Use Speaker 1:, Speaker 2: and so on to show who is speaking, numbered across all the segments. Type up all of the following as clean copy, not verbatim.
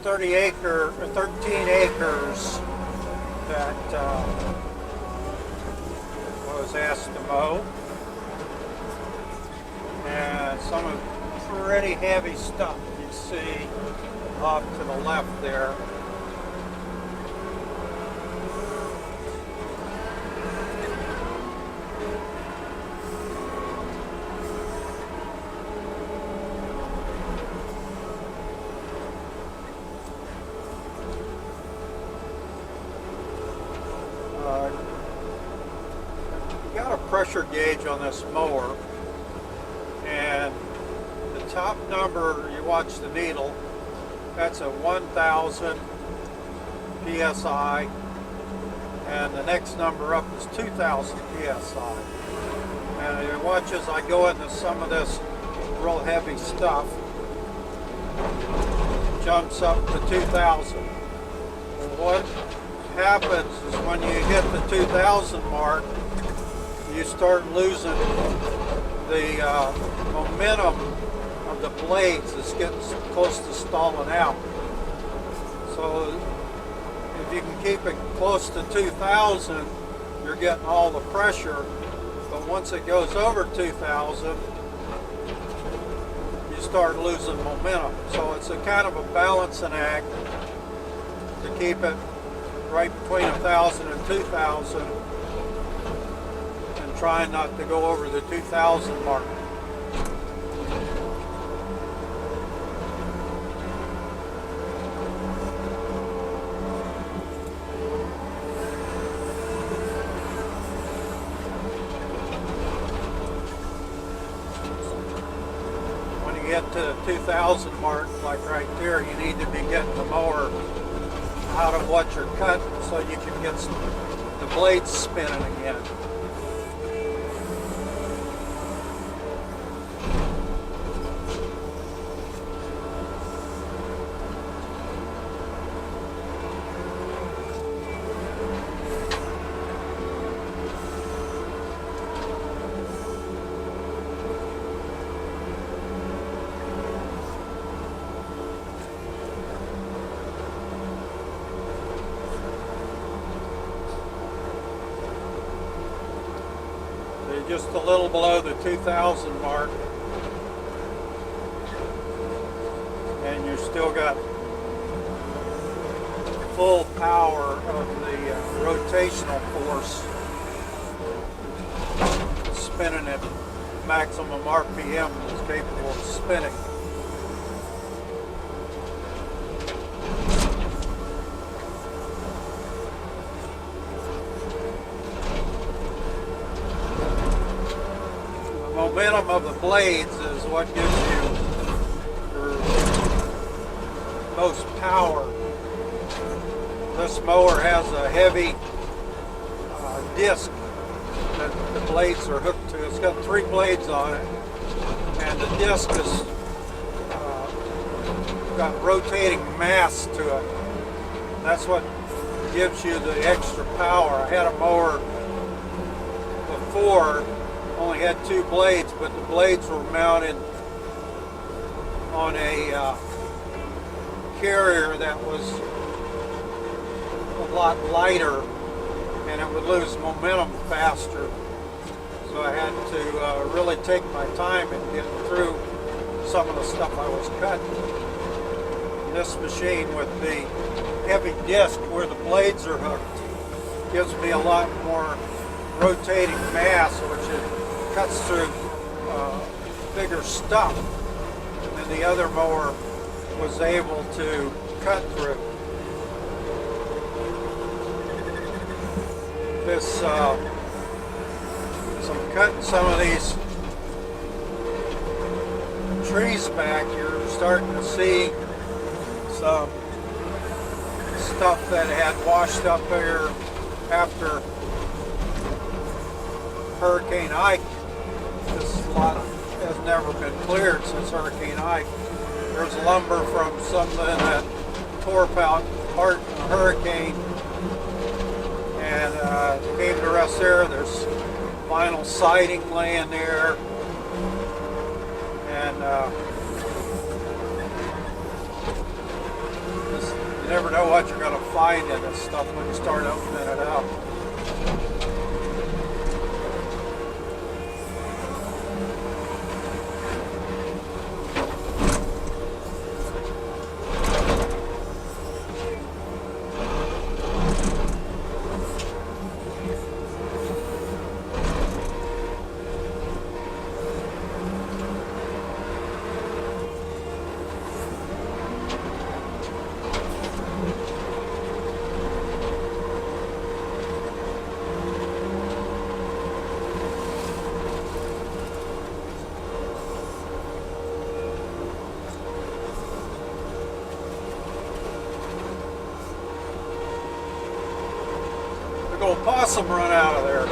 Speaker 1: 13 acres that was asked to mow, and some of pretty heavy stuff you see off to the left there. Got a pressure gauge on this mower, and the top number, you watch the needle, that's a 1000 psi, and the next number up is 2000 psi. And you watch as I go into some of this real heavy stuff, it jumps up to 2000. What happens is when you hit the 2000 mark, you start losing the momentum of the blades. It's getting close to stalling out. So if you can keep it close to 2000, you're getting all the pressure. But once it goes over 2000, you start losing momentum. So it's a kind of a balancing act to keep it right between 1000 and 2000. Trying not to go over the 2000 mark. When you get to the 2000 mark, like right there, you need to be getting the mower out of what you're cutting so you can get the blades spinning again. Just a little below the 2000 mark, and you've still got full power of the rotational force spinning at maximum RPM is capable of spinning. Momentum of the blades is what gives you your most power. This mower has a heavy disc that the blades are hooked to. It's got 3 blades on it, and the disc has got rotating mass to it. That's what gives you the extra power. I had a mower before, only had 2 blades, but the blades were mounted on a carrier that was a lot lighter, and it would lose momentum faster. So I had to really take my time in getting through some of the stuff I was cutting. This machine with the heavy disc where the blades are hooked gives me a lot more rotating mass, which it cuts through bigger stuff than the other mower was able to cut through. This, as I'm cutting some of these trees back, you're starting to see some stuff that had washed up here after Hurricane Ike. This lot has never been cleared since Hurricane Ike. There's lumber from something that tore apart in the hurricane, and came to rest there. There's vinyl siding laying there, and You never know what you're going to find in this stuff when you start opening it up. Big old possum run out of there.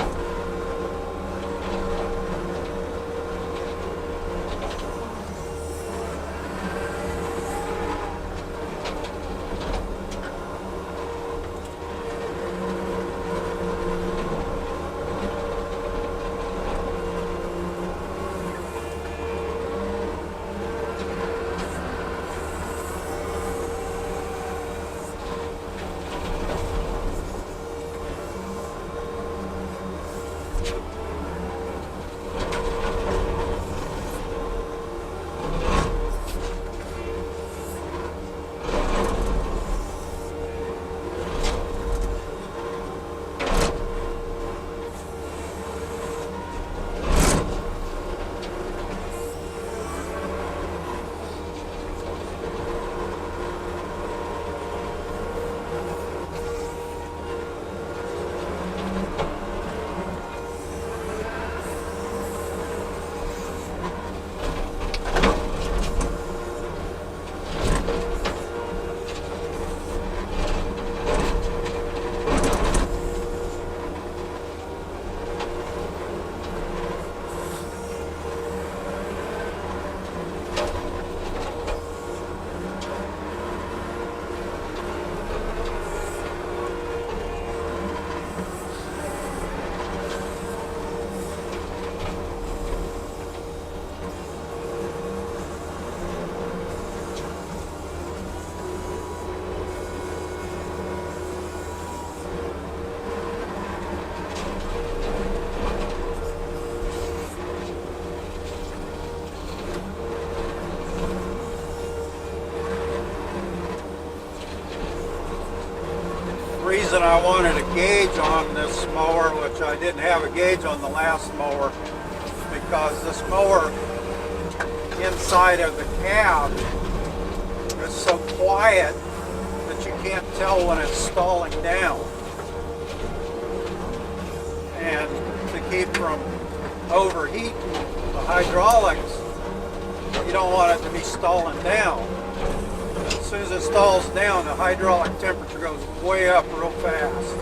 Speaker 1: Reason I wanted a gauge on this mower, which I didn't have a gauge on the last mower, because this mower inside of the cab is so quiet that you can't tell when it's stalling down. And to keep from overheating the hydraulics, you don't want it to be stalling down. As soon as it stalls down, the hydraulic temperature goes way up real fast.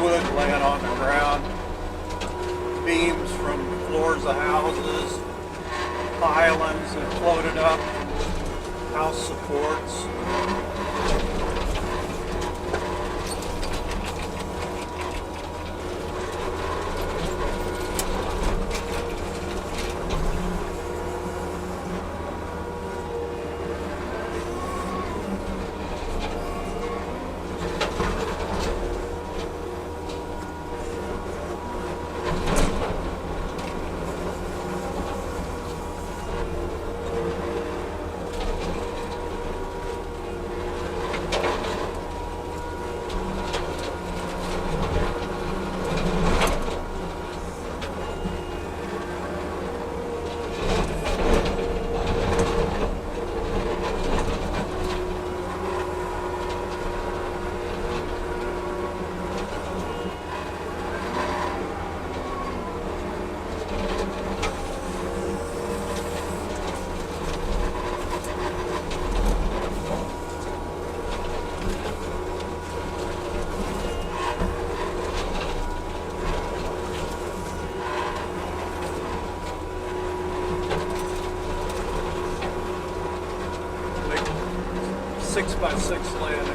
Speaker 1: wood laying on the ground, beams from floors of houses, pilings that floated up, house supports. Big 6x6 laying